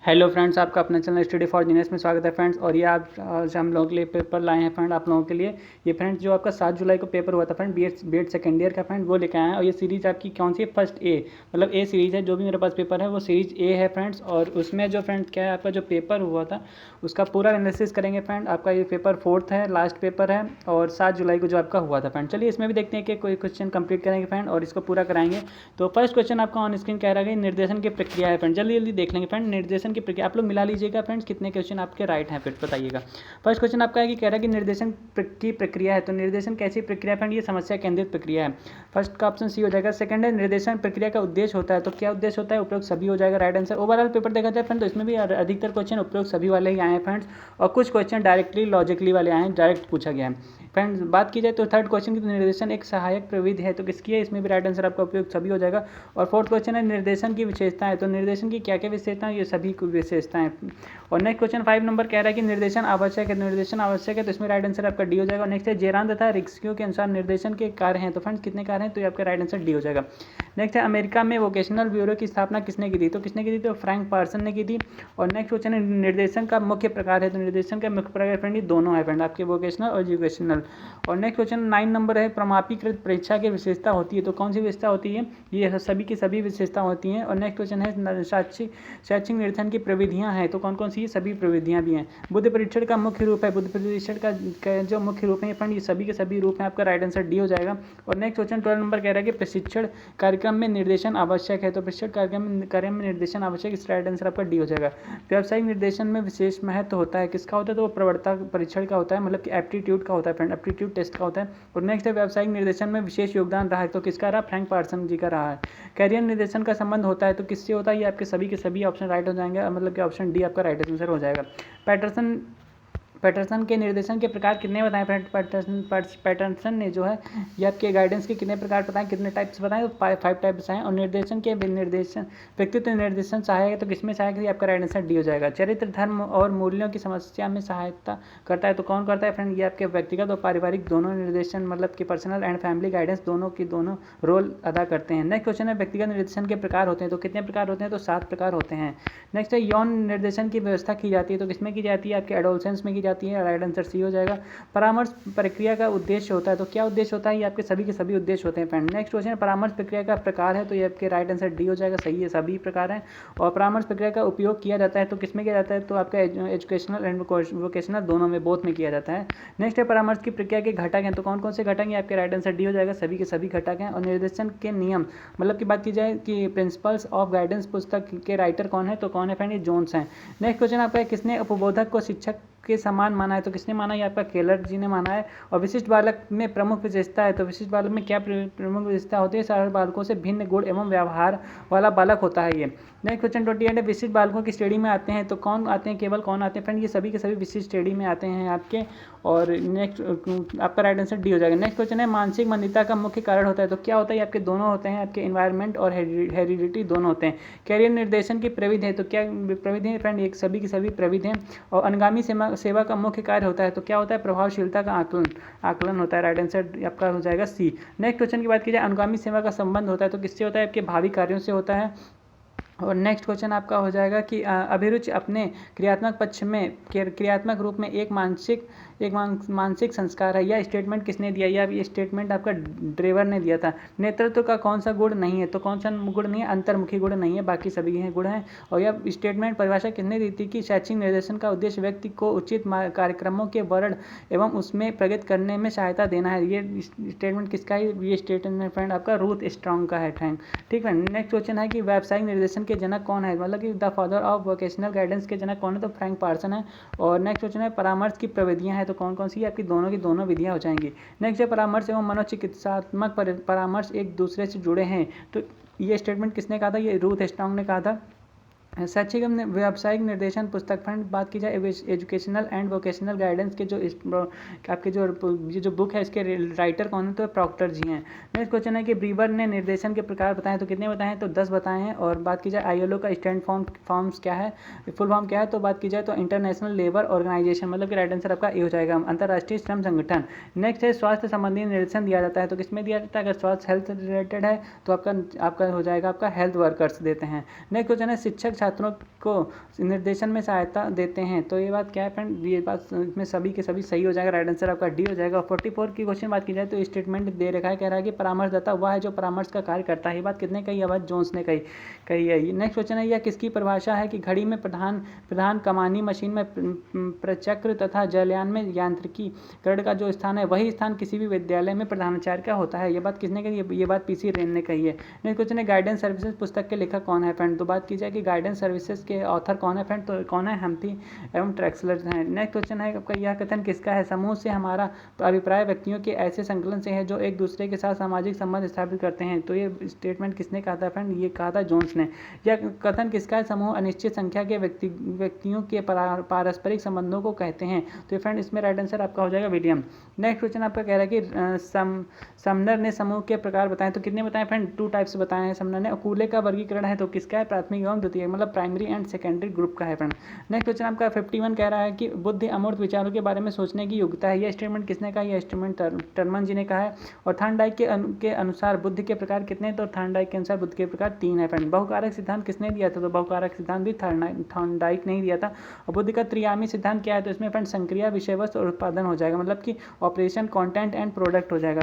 Hello friends, आपका अपना channel study for genius में स्वागत है फ्रेंड्स। और ये आज हम लोगों के लिए पेपर लाए हैं फ्रेंड, आप लोगों के लिए। ये फ्रेंड्स जो आपका 7 जुलाई को पेपर हुआ था friend, B Ed second year का फ्रेंड, वो लेकर आए हैं। और ये सीरीज़ आपकी कौन सी है? फर्स्ट ए, मतलब ए सीरीज़ है। जो भी मेरे पास पेपर है वो सीरीज़ ए है फ्रेंड्स। और उसमें जो फ्रेंड क्या है, आपका जो पेपर हुआ था उसका पूरा एनालिसिस करेंगे फ्रेंड। आपका ये पेपर 4th है, लास्ट पेपर है, और 7 जुलाई को जो आपका हुआ था फ्रेंड। चलिए इसमें भी देखते हैं कि कोई क्वेश्चन कंप्लीट करेंगे फ्रेंड और इसको पूरा कराएंगे। तो फर्स्ट क्वेश्चन आपका ऑन स्क्रीन कह रहा है कि निर्देशन की प्रक्रिया है फ्रेंड। जल्दी जल्दी देख लेंगे फ्रेंड। निर्देशन की प्रक्रिया आप लोग मिला लीजिएगा फ्रेंड्स, कितने क्वेश्चन आपके राइट हैं फिर बताइएगा। फर्स्ट क्वेश्चन आपका है कि कह रहा है कि निर्देशन की प्रक्रिया है। तो निर्देशन कैसी प्रक्रिया है फ्रेंड? ये समस्या केंद्रित प्रक्रिया है। फर्स्ट का ऑप्शन सी हो जाएगा। सेकंड है निर्देशन प्रक्रिया का उद्देश्य होता है। तो क्या उद्देश्य होता है? उपरोक्त सभी हो जाएगा राइट आंसर। ओवरऑल पेपर देखा जाए फ्रेंड तो इसमें भी अधिकतर क्वेश्चन उपरोक्त सभी वाले ही आए हैं फ्रेंड्स, और कुछ क्वेश्चन डायरेक्टली लॉजिकली वाले आए हैं, डायरेक्ट पूछा गया है फ्रेंड्स। बात की जाए तो थर्ड क्वेश्चन की, तो निर्देशन एक सहायक प्रविधि है। तो किसकी है? इसमें भी राइट आंसर आपका उपयोग सभी हो जाएगा। और फोर्थ क्वेश्चन है निर्देशन की विशेषताएं। तो निर्देशन की क्या क्या विशेषताएं? ये सभी की विशेषताएं। और नेक्स्ट क्वेश्चन 5 नंबर कह रहा है कि निर्देशन आवश्यक है। निर्देशन आवश्यक है, तो इसमें राइट आंसर आपका डी हो जाएगा। नेक्स्ट है जेरान तथा रिक्स्क्यू के अनुसार निर्देशन के कार्य हैं। तो फ्रेंड्स कितने कार्य हैं? तो ये आपका राइट आंसर डी हो जाएगा। नेक्स्ट है अमेरिका में वोकेशनल ब्यूरो की स्थापना किसने की थी? तो किसने की थी? तो फ्रैंक पार्सन ने की थी। और नेक्स्ट क्वेश्चन है निर्देशन का मुख्य प्रकार है। तो निर्देशन का मुख्य प्रकार फ्रेंड ये दोनों है फ्रेंड, आपके वोकेशनल और एजुकेशनल। और नेक्स्ट क्वेश्चन 9 नंबर है प्रमाणीकृत परीक्षा की विशेषता होती है। तो कौन सी विशेषता होती है? ये सभी की सभी विशेषता होती हैं। और नेक्स्ट क्वेश्चन है शैक्षिक निर्देशन की प्रविधियां हैं। तो कौन कौन सी? ये सभी प्रविधियां भी हैं। बुद्धि परीक्षण का मुख्य रूप है। बुद्धि परीक्षण का जो मुख्य रूप है फ्रेंड, ये सभी के सभी रूप हैं। आपका राइट आंसर डी हो जाएगा। और नेक्स्ट क्वेश्चन 12 नंबर कह रहा है कि प्रशिक्षण कार्यक्रम में निर्देशन आवश्यक है। तो प्रशिक्षण कार्यक्रम में निर्देशन आवश्यक, इस राइट आंसर आपका डी हो जाएगा। व्यावसायिक निर्देशन में विशेष महत्व होता है। किसका होता है? तो वो प्रवृत्ता परीक्षण का होता है, मतलब कि एप्टीट्यूड का होता है फ्रेंड, एप्टीट्यूड टेस्ट का होता है। और नेक्स्ट है व्यावसायिक निर्देशन में विशेष योगदान रहा है। तो किसका रहा? फ्रैंक पार्सन जी का रहा है। कैरियर निर्देशन का संबंध होता है। तो किससे होता है? ये आपके सभी के सभी ऑप्शन राइट हो जाएंगे, मतलब कि ऑप्शन डी आपका राइट आंसर हो जाएगा। पैटरसन के निर्देशन के प्रकार कितने बताएं फ्रेंड? पैटरसन ने जो है ये आपके गाइडेंस के कितने प्रकार बताएं, कितने टाइप्स बताएं? तो 5 टाइप्स हैं। और निर्देशन के निर्देशन व्यक्तित्व निर्देशन सहायक है। तो किसमें सहायक है? आपका राइट आंसर डी हो जाएगा। चरित्र धर्म और मूल्यों की समस्या में सहायता करता है। तो कौन करता है फ्रेंड? ये आपके व्यक्तिगत और पारिवारिक दोनों निर्देशन, मतलब कि पर्सनल एंड फैमिली गाइडेंस दोनों की दोनों रोल अदा करते हैं। नेक्स्ट क्वेश्चन है व्यक्तिगत निर्देशन के प्रकार होते हैं। तो कितने प्रकार होते हैं? तो 7 प्रकार होते हैं। नेक्स्ट है यौन निर्देशन की व्यवस्था की जाती है। तो किसमें की जाती है? आपके एडोलसेंस में की जाती है, राइट आंसर सी हो जाएगा। परामर्श प्रक्रिया का उद्देश्य होता है। तो क्या उद्देश्य होता है? ये आपके सभी के सभी उद्देश्य होते हैं फ्रेंड। नेक्स्ट क्वेश्चन है परामर्श प्रक्रिया का प्रकार है। तो ये आपके राइट आंसर डी हो जाएगा, सही है, सभी प्रकार हैं। और परामर्श प्रक्रिया का उपयोग किया जाता है। तो किसमें किया जाता है? तो आपका एजुकेशनल एंड वोकेशनल दोनों में, बोथ में किया जाता है। नेक्स्ट है परामर्श की प्रक्रिया के घटक हैं। तो कौन कौन से घटक हैं? आपके राइट आंसर डी हो जाएगा, सभी के सभी घटक हैं। और निर्देशन के नियम, मतलब की बात की जाए कि प्रिंसिपल्स ऑफ गाइडेंस पुस्तक के राइटर कौन है? तो कौन है फ्रेंड? ये जोन्स हैं। नेक्स्ट क्वेश्चन आपका है किसने उपबोधक को शिक्षक के समान माना है? तो किसने माना? ये आपका केलर जी ने माना है। और विशिष्ट बालक में प्रमुख विशेषता है। तो विशिष्ट बालक में क्या प्रमुख विशेषता होती है? साधारण बालकों से भिन्न गुण एवं व्यवहार वाला बालक होता है ये। नेक्स्ट क्वेश्चन 28 है विशिष्ट बालकों की श्रेणी में आते हैं। तो कौन आते हैं? केवल कौन आते हैं फ्रेंड? ये सभी के सभी विशिष्ट श्रेणी में आते हैं आपके। और नेक्स्ट आपका राइट आंसर डी हो जाएगा। नेक्स्ट क्वेश्चन है मानसिक मंदिता का मुख्य कारण होता है। तो क्या होता है? आपके दोनों होते हैं, आपके एनवायरनमेंट और हेरिडिटी दोनों होते हैं। कैरियर निर्देशन की प्रविधि है। तो क्या प्रविधि है फ्रेंड? एक सभी की सभी प्रविधि हैं। और अनुगामी सेवा का मुख्य कार्य होता है। तो क्या होता है? प्रभावशीलता का आकलन होता है, राइट आंसर आपका हो जाएगा सी। नेक्स्ट क्वेश्चन की बात की जाए अनुगामी सेवा का संबंध होता है। तो किससे होता है? आपके भावी कार्यों से होता है। और नेक्स्ट क्वेश्चन आपका हो जाएगा कि अभिरुचि अपने क्रियात्मक पक्ष में क्रियात्मक रूप में एक मानसिक संस्कार है। यह स्टेटमेंट किसने दिया? यह स्टेटमेंट आपका ड्रेवर ने दिया था। नेतृत्व का कौन सा गुण नहीं है? तो कौन सा गुण नहीं है? अंतर्मुखी गुण नहीं है, बाकी सभी गुण हैं। और यह स्टेटमेंट परिभाषा किसने दी थी? कि शैक्षिक निर्देशन का उद्देश्य व्यक्ति को उचित कार्यक्रमों के वर्ण एवं उसमें प्रगति करने में सहायता देना है। ये स्टेटमेंट किसका है? ये स्टेटमेंट फ्रेंड आपका रूथ स्ट्रॉन्ग का है फ्रेंड, ठीक है। नेक्स्ट क्वेश्चन है कि व्यावसायिक निर्देशन के जनक कौन है? मतलब कि the father of vocational guidance के जनक कौन है? तो फ्रैंक पार्सन है। और नेक्स्ट क्वेश्चन है परामर्श की प्रविधियां हैं। तो कौन कौन सी? आपकी दोनों की दोनों विधियां हो जाएंगी। नेक्स्ट है परामर्श एवं मनोचिकित्सात्मक परामर्श एक दूसरे से जुड़े हैं। तो ये स्टेटमेंट किसने कहा था? ये रूथ स्ट्रॉन्ग ने कहा था। शैक्षिक व्यावसायिक निर्देशन पुस्तक फ्रेंड बात की जाए एजुकेशनल एंड वोकेशनल गाइडेंस के आपके जो बुक है इसके राइटर कौन है? तो प्रॉक्टर जी हैं। नेक्स्ट क्वेश्चन है कि ब्रीवर ने निर्देशन के प्रकार बताएं। तो कितने बताएं? तो 10 बताए हैं। और बात की जाए आईएलओ का स्टैंड फॉर्म्स क्या है, फुल फॉर्म क्या है? तो बात की जाए तो इंटरनेशनल लेबर ऑर्गेनाइजेशन, मतलब कि राइट आंसर आपका ए हो जाएगा, अंतर्राष्ट्रीय श्रम संगठन। नेक्स्ट है स्वास्थ्य संबंधी निर्देशन दिया जाता है। तो किसमें दिया जाता है? अगर स्वास्थ्य हेल्थ रिलेटेड है तो आपका हो जाएगा आपका हेल्थ वर्कर्स देते हैं। नेक्स्ट क्वेश्चन है शिक्षक छात्रों को निर्देशन में सहायता देते हैं। तो ये बात क्या है फ्रेंड, ये बात इसमें सभी के सभी सही हो जाएगा, राइट आंसर आपका डी हो जाएगा। 44 की क्वेश्चन बात की जाए तो स्टेटमेंट दे रखा है, कह रहा है कि परामर्शदाता वह है जो परामर्श का कार्य करता है। ये बात किसने कही है? बात जोन्स ने कही है। नेक्स्ट क्वेश्चन है, यह किसकी परिभाषा है कि घड़ी में प्रधान कमानी, मशीन में प्रचक्र तथा जलयान में यांत्रिकीकरण का जो स्थान है वही स्थान किसी भी विद्यालय में प्रधानाचार्य का होता है। ये बात किसने कही? ये बात पीसी रेन ने कही है। नेक्स्ट क्वेश्चन है, गाइडेंस सर्विसेज पुस्तक के लेखक कौन है फ्रेंड? तो बात की जाए कि गाइडेंस सर्विसेज के ऑथर कौन है फ्रेंड? तो कौन है? हम्फ्री एवं ट्रैक्सलर हैं। नेक्स्ट क्वेश्चन है आपका, यह कथन किसका है? समूह से हमारा अभिप्राय व्यक्तियों के ऐसे संकलन से है जो एक दूसरे के साथ सामाजिक संबंध स्थापित करते हैं। तो ये स्टेटमेंट किसने कहा था फ्रेंड? ये कहा था जोन्स ने। यह कथन किसका है? समूह अनिश्चित संख्या के व्यक्तियों के पारस्परिक संबंधों को कहते हैं। तो फ्रेंड इसमें राइट आंसर आपका हो जाएगा विलियम। नेक्स्ट क्वेश्चन आपका कह रहा है कि समनर ने समूह के प्रकार बताएं। तो कितने बताएं फ्रेंड? 2 टाइप्स बताए हैं समनर ने। कूले का वर्गीकरण है तो किसका है? प्राथमिक एवं द्वितीय, मतलब प्राइमरी एंड सेकेंडरी ग्रुप का है फ्रेंड। नेक्स्ट क्वेश्चन आपका 51 कह रहा है कि बुद्धि अमूर्त विचारों के बारे में सोचने की योग्यता है। यह स्टेटमेंट किसने कहा? यह स्टेटमेंट टर्मन जी ने कहा है। और थॉर्नडाइक के अनुसार बुद्धि के प्रकार कितने? तो थॉर्नडाइक के अनुसार बुद्धि के प्रकार 3 है फ्रेंड। बहुकारक सिद्धांत किसने दिया था? तो बहुकारक सिद्धांत भी थॉर्नडाइक ने दिया था। और बुद्धि का त्रिआयामी सिद्धांत क्या है? तो इसमें फ्रेंड संक्रिया, विषय वस्तु और उत्पादन हो जाएगा, मतलब कि ऑपरेशन, कंटेंट एंड प्रोडक्ट हो जाएगा।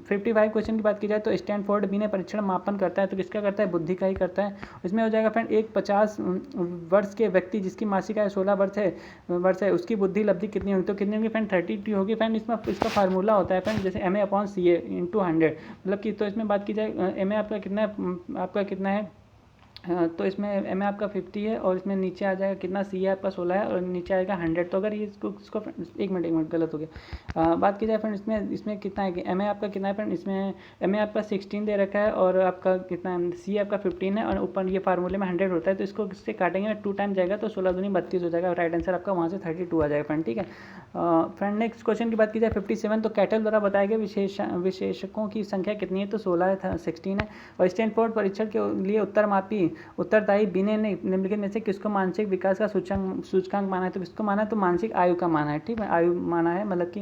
55 क्वेश्चन की बात की जाए तो स्टैनफोर्ड भी ने परीक्षण मापन करता है तो किसका करता है? बुद्धि का ही करता है। इसमें हो जाएगा फ्रेंड, एक 50 वर्ष के व्यक्ति जिसकी मासिक आय 16 वर्ष है उसकी बुद्धि लब्धि कितनी होगी? तो कितनी होगी फ्रेंड? 32 होगी फ्रेंड। इसमें इसका फार्मूला होता है फ्रेंड, जैसे MA/CA × 100, मतलब कि तो इसमें बात की जाए MA आपका कितना है? तो इसमें एम ए आपका 50 है और इसमें नीचे आ जाएगा कितना? सी है आपका 16 है और नीचे आएगा 100। तो अगर ये इसको एक मिनट गलत हो गया। बात की जाए फ्रेंड इसमें कितना है कि एम ए आपका कितना है फ्रेंड? इसमें एम ए आपका 16 दे रखा है और आपका कितना है? सी आपका 15 है और ऊपर ये फार्मूले में 100 होता है। तो इसको इससे काटेंगे 2 टाइम जाएगा तो 16 दूनी 32 हो जाएगा। राइट आंसर आपका वहाँ से 32 आ जाएगा फ्रेंड, ठीक है। फ्रेंड नेक्स्ट क्वेश्चन की बात की जाए 57, तो कैटल द्वारा बताए गए विशेषकों की संख्या कितनी है? तो 16 है, 16 है। और स्टैनफोर्ड परीक्षण के लिए उत्तरदायी बिने ने निम्नलिखित में से किसको मानसिक विकास का सूचकांक माना है? तो किसको माना है? तो मानसिक आयु का माना है, ठीक है, आयु माना है, मतलब कि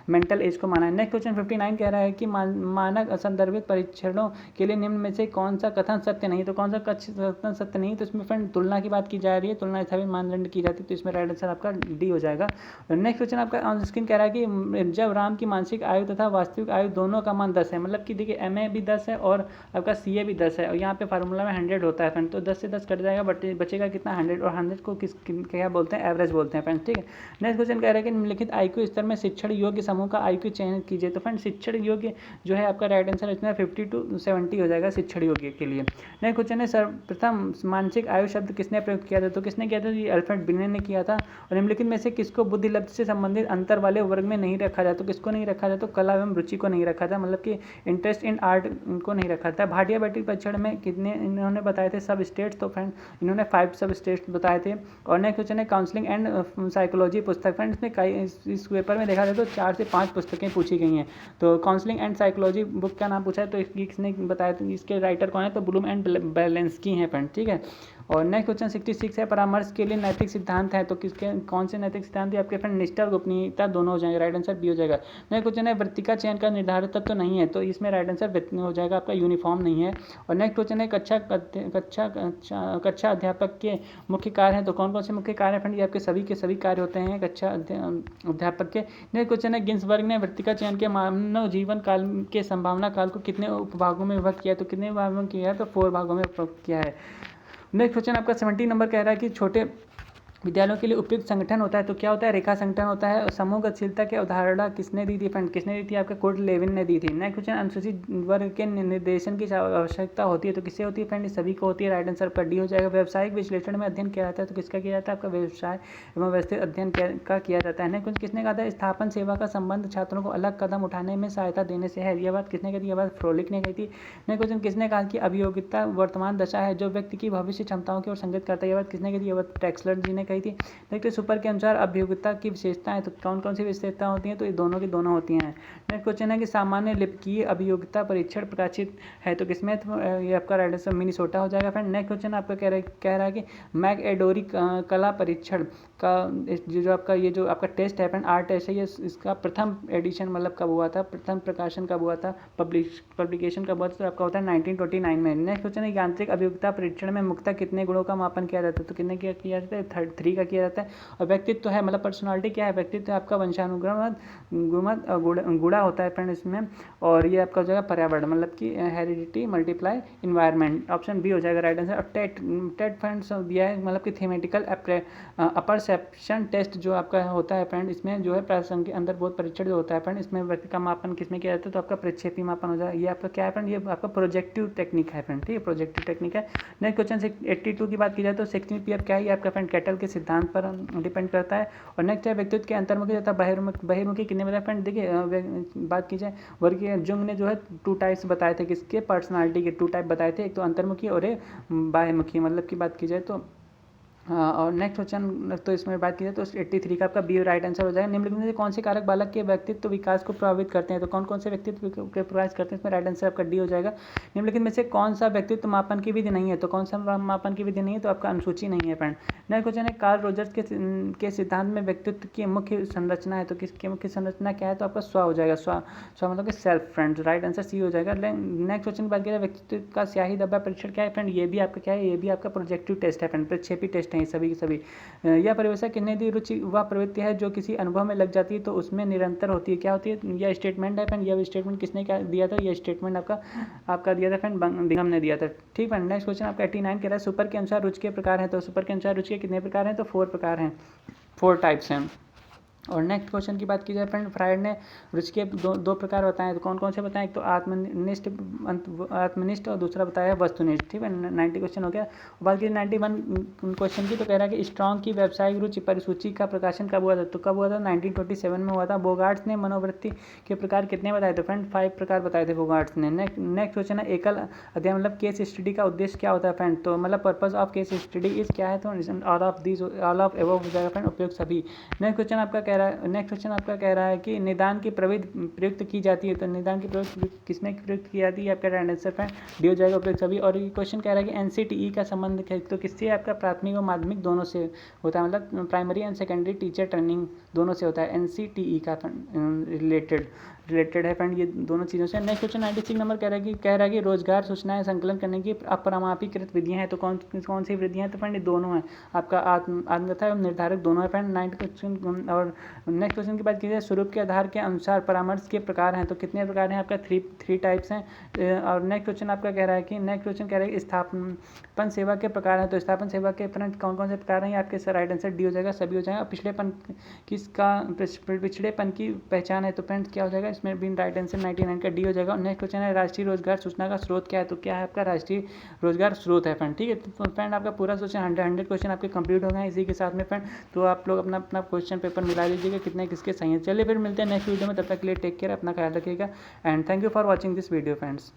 मेंटल एज को माना है। नेक्स्ट क्वेश्चन 59 कह रहा है कि मानक संदर्भित परीक्षणों के लिए निम्न में से कौन सा कथन सत्य नहीं? तो कौन सा कथन सत्य नहीं? तो इसमें फ्रेंड तुलना की बात की जा रही है, तुलना यथाविध मानदंड की जाती है, तो इसमें राइट आंसर आपका डी हो जाएगा। नेक्स्ट क्वेश्चन आपका ऑन स्क्रीन कह रहा है कि जब राम की मानसिक आयु तथा वास्तविक आयु दोनों का मान 10 है, मतलब कि देखिए एम ए भी 10 है और आपका सी ए भी 10 है और यहाँ पे फार्मूला में 100 होता है फ्रेंड, तो 10 से 10 कट जाएगा, बचेगा कितना? 100। और 100 को क्या बोलते हैं? एवरेज बोलते हैं फ्रेंड, ठीक है। नेक्स्ट क्वेश्चन कह रहा है कि निम्नलिखित आईक्यू स्तर में शिक्षण योग्य समूह का आईक्यू चयन कीजिए। तो फ्रेंड शिक्षण योग्य जो है आपका राइट आंसर इसमें 50 to 70 हो जाएगा शिक्षण योग्य के लिए। नेक्स्ट क्वेश्चन है सर्वप्रथम मानसिक आयु शब्द किसने प्रयोग किया था? तो किसने किया था? ये अल्फ्रेड बिने ने किया था। और निम्नलिखित में से किसको बुद्धि लब्धि से संबंधित अंतर वाले वर्ग में नहीं रखा जाए? तो किसको नहीं रखा जाए? तो कला एवं रुचि को नहीं रखा था, मतलब कि इंटरेस्ट इन आर्ट को नहीं रखा था। भाटिया बैटरी परीक्षण में कितने इन्होंने बताए थे सब स्टेट्स? तो फ्रेंड इन्होंने 5 सब स्टेट्स बताए थे। और नेक्स्ट क्वेश्चन है काउंसलिंग एंड साइकोलॉजी पुस्तक। फ्रेंड इसमें इस पेपर में देखा जाए तो 4 से 5 पुस्तकें पूछी गई हैं। तो काउंसलिंग एंड साइकोलॉजी बुक का नाम पूछा है तो इसकी किसने बताया? तो इसके राइटर कौन है? तो ब्लूम एंड बेलेंस्की हैं फ्रेंड, ठीक है। और नेक्स्ट क्वेश्चन 66 है परामर्श के लिए नैतिक सिद्धांत है, तो किसके कौन से नैतिक सिद्धांत है आपके फ्रेंड? निष्ठा और गोपनीयता दोनों हो जाएंगे, राइट आंसर बी हो जाएगा। नेक्स्ट क्वेश्चन है वृत्ति का चयन का निर्धारित तत्व तो नहीं है, तो इसमें राइट आंसर हो जाएगा आपका यूनिफॉर्म नहीं है। और नेक्स्ट क्वेश्चन है कक्षा अध्यापक के मुख्य कार्य हैं, तो कौन कौन से मुख्य कार्य हैं फ्रेंड? ये आपके सभी के सभी कार्य होते हैं कक्षा अध्यापक के। नेक्स्ट क्वेश्चन है गिन्सबर्ग ने वृत्ति का चयन के मानव जीवन काल के संभावना काल को कितने उपभागों में विभक्त किया है? तो कितने भागों में किया है? तो 4 भागों में विभक्त किया है। नेक्स्ट क्वेश्चन आपका 70 नंबर कह रहा है कि छोटे विद्यालयों के लिए उपयुक्त संगठन होता है, तो क्या होता है? रेखा संगठन होता है। और समूह गतिशीलता की अवधारणा किसने दी थी फ्रेंड? किसने दी थी? आपके कोर्ट लेविन ने दी थी। नेक्स्ट क्वेश्चन अनुसूचित वर्ग के निर्देशन की आवश्यकता होती है, तो किससे होती है फ्रेंड? सभी को होती है, राइट आंसर पर डी हो जाएगा। व्यावसायिक विश्लेषण में अध्ययन किया जाता है, तो किसका किया जाता है? आपका व्यवसाय एवं व्यवस्थित अध्ययन का किया जाता है। नेक्स्ट किसने कहा था? स्थापन सेवा का संबंध छात्रों को अलग कदम उठाने में सहायता देने से है। यह बात किसने कही थी? यह बात फ्रोलिक ने कही थी। नेक्स्ट क्वेश्चन किसने कहा कि अभियोगिता वर्तमान दशा है जो व्यक्ति की भविष्य क्षमताओं की ओर संकेत करता है? यह बात किसने कही थी? यह बात ट्रैक्सलर जी ने कही थी। देखते सुपर के अनुसार अभियोगिता की विशेषताएं, तो कौन कौन सी विशेषता होती हैं, तो ये दोनों की दोनों होती हैं। नेक्स्ट क्वेश्चन है कि सामान्य लिपिकीय अभियोगिता परीक्षण प्रकाशित है तो किसमें, तो ये आपका राइट आंसर मिनीसोटा हो जाएगा फ्रेंड। नेक्स्ट क्वेश्चन आपका कह रहा है कि मैक एडोरी कला परीक्षण का जो आपका ये जो आपका टेस्ट है फ्रेंड, आर टेस्ट है, ये इसका प्रथम एडिशन मतलब कब हुआ था, प्रथम प्रकाशन कब हुआ था, पब्लिकेशन कब हुआ था, तो आपका होता है 1929 में। नेक्स्ट क्वेश्चन है यांत्रिक अभियोगिता परीक्षण में मुख्यतः कितने गुणों का मापन किया जाता है, तो कितने किया जाता है, 3 का किया जाता है। और व्यक्तित्व है मतलब पर्सनालिटी क्या है, व्यक्तित्व आपका वंशानुक्रम गुणा होता है फ्रेंड इसमें। और ये आपका हो जाएगा पर्यावरण मतलब कि heredity multiply environment, option B हो जाएगा राइट आंसर। और टेट फ्रेंड्स दिया है मतलब कि थीमेटिकल अपरसेप्शन टेस्ट जो आपका होता है फ्रेंड, इसमें जो है प्रासंगिक के अंदर बहुत परीक्षण जो होता है फ्रेंड, इसमें व्यक्ति का मापन किसमें किया जाता है, तो आपका प्रक्षेपी मापन हो जाएगा। ये आपका क्या है फ्रेंड, ये आपका प्रोजेक्टिव टेक्निक है फ्रेंड, ठीक है, प्रोजेक्टिव टेक्निक है। नेक्स्ट क्वेश्चन 82 की बात की जाए तो 16 पीएफ क्या है, ये आपका फ्रेंड कैटल के सिद्धांत पर डिपेंड करता है। और नेक्स्ट है व्यक्तित्व के अंतर्मुखी तथा बहिर्मुखी कितने बताए फ्रेंड, देखिए बात की जाए वर्गीय जुंग ने जो है 2 टाइप्स बताए थे किसके, पर्सनालिटी के 2 टाइप बताए थे, एक तो अंतर्मुखी और एक बाह्यमुखी मतलब की बात की जाए तो। और नेक्स्ट क्वेश्चन तो इसमें बात की जाए तो 83 का आपका बी राइट आंसर हो जाएगा। निम्नलिखित में से कौन से कारक बालक के व्यक्तित्व विकास को प्रभावित करते हैं, तो कौन कौन से व्यक्तित्व के प्रभावित करते हैं, इसमें राइट आंसर आपका डी हो जाएगा। निम्नलिखित में से कौन सा व्यक्तित्व मापन की विधि नहीं है, तो कौन सा मापन की विधि नहीं है, तो आपका अनुसूची नहीं है फ्रेंड। नेक्स्ट क्वेश्चन है कार्ल रोजर्स के सिद्धांत में व्यक्तित्व की मुख्य संरचना है, तो किसकी मुख्य संरचना क्या है, तो आपका स्व हो जाएगा। स्व मतलब कि self friend, right answer C हो जाएगा। नेक्स्ट क्वेश्चन की बात की जाए व्यक्तित्व का स्याही धब्बा परीक्षण क्या है फ्रेंड, ये भी आपका क्या है, ये भी आपका प्रोजेक्टिव टेस्ट है फ्रेंड, प्रक्षेपी टेस्ट है सभी के सभी। यह परिभाषा किसने दी, रुचि वह प्रवृत्ति है जो किसी अनुभव में लग जाती है तो उसमें निरंतर होती है, क्या होती है, यह स्टेटमेंट है फ्रेंड। यह स्टेटमेंट किसने क्या दिया था, यह स्टेटमेंट आपका दिया था फ्रेंड बिंघम ने दिया था, ठीक फ्रेंड। नेक्स्ट क्वेश्चन आपका 89 कह रहा है सुपर के अनुसार रुचि के प्रकार हैं, तो सुपर के अनुसार रुचि के कितने प्रकार हैं, तो 4 प्रकार हैं, 4 टाइप्स हैं। और नेक्स्ट क्वेश्चन की बात की जाए फ्रेंड, फ्रायड ने रुचि के दो प्रकार बताए, तो कौन कौन से बताएं, एक तो आत्मनिष्ठ और दूसरा बताया वस्तुनिष्ठ, ठीक है। 90 क्वेश्चन हो गया। बात की 91 क्वेश्चन की, तो कह रहा है कि स्ट्रॉन्ग की व्यावसायिक रुचि परिसूची का प्रकाशन कब हुआ था, तो कब हुआ था, 1927 में हुआ था। बोगार्ट्स ने मनोवृत्ति के प्रकार कितने बताए थे फ्रेंड, 5 प्रकार बताए थे बोगार्ट्स ने। नेक्स्ट क्वेश्चन है एकल अध्ययन मतलब केस स्टडी का उद्देश्य क्या होता है फ्रेंड, तो मतलब purpose of case study is क्या है, तो ऑल ऑफ एबव हो जाएगा फ्रेंड, उपयोग सभी। नेक्स्ट क्वेश्चन आपका कह रहा है कि निदान की प्रविधि प्रयुक्त की जाती है, तो निदान की प्रयुक्त किसमें प्रयुक्त की जाती है, आपका राइट आंसर फ्रेंड डी हो जाएगा, उपयोग सभी। और ये क्वेश्चन कह रहा है कि एनसीटीई का संबंध है तो किससे, आपका प्राथमिक और माध्यमिक दोनों से होता है, मतलब primary and secondary teacher training दोनों से होता है, एनसीटीई का रिलेटेड है फ्रेंड, ये दोनों चीज़ों से। नेक्स्ट क्वेश्चन 96 नंबर कह रहा है कि रोजगार सूचनाएं संकलन करने की अपरामापीकृत विधियां हैं, तो कौन सी विधियां हैं, तो फ्रेंड ये दोनों हैं, आपका आत्मकथा एवं निर्धारक दोनों है फ्रेंड। 90 क्वेश्चन। और नेक्स्ट क्वेश्चन की बात की जाए स्वरूप के आधार के अनुसार परामर्श के प्रकार हैं, तो कितने प्रकार हैं, आपका 3 टाइप्स हैं। और नेक्स्ट क्वेश्चन कह रहा है कि स्थापन सेवा के प्रकार हैं, तो स्थापन सेवा के फ्रेंड कौन कौन से प्रकार हैं, आपके राइट आंसर डी हो जाएगा, सभी हो जाएगा। पिछड़ेपन की पहचान है, तो फ्रेंड क्या हो जाएगा, इसमें भी राइट आंसर 99 का डी हो जाएगा। नेक्स्ट क्वेश्चन है राष्ट्रीय रोजगार सूचना का स्रोत क्या है, तो क्या है आपका राष्ट्रीय रोजगार स्रोत है फ्रेंड, ठीक है। तो फ्रेंड आपका पूरा क्वेश्चन 100 क्वेश्चन आपके कंप्लीट हो गए हैं इसी के साथ में फ्रेंड, तो आप लोग अपना क्वेश्चन पेपर मिला लीजिएगा कितने किसके सही है। चलिए फिर मिलते हैं नेक्स्ट वीडियो में, तब तक के लिए टेक केयर, अपना ख्याल रखिएगा and thank you for watching this video friends.